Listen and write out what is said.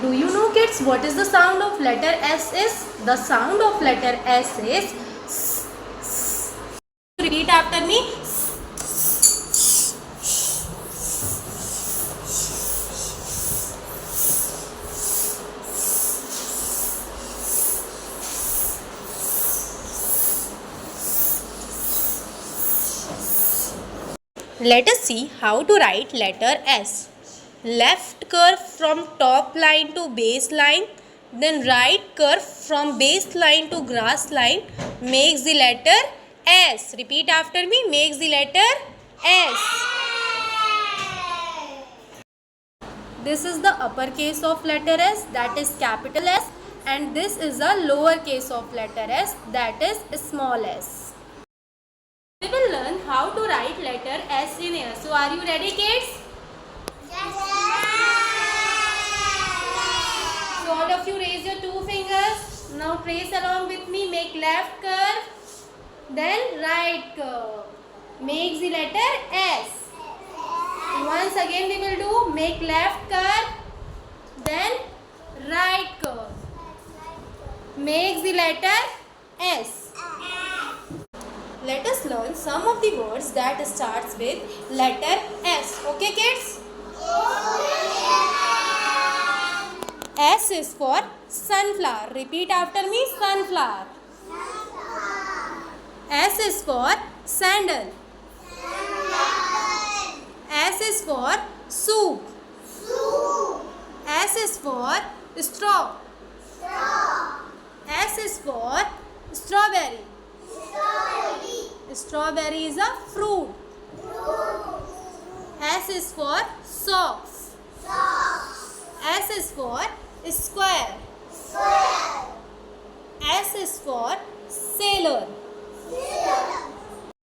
Do you know, kids, what is the sound of letter S is? The sound of letter S is S, S. Repeat after me. Let us see how to write letter S. Left curve from top line to base line, then right curve from base line to grass line makes the letter S. Repeat after me, makes the letter S. This is the upper case of letter S, that is capital S, and this is the lower case of letter S, that is small s. We will learn how to write letter S in here. So are you ready, kids? Yes. So all of you raise your two fingers. Now trace along with me. Make left curve, then right curve. Makes the letter S. Once again we will do, make left curve, then right curve. Makes the letter S. Let us learn some of the words that starts with letter S. Okay, kids? S is for sunflower. Repeat after me, sunflower. S is for sandal. S is for soup. S is for straw. S is for strawberry. Strawberry is a fruit. S is for socks. S is for square. S is for sailor.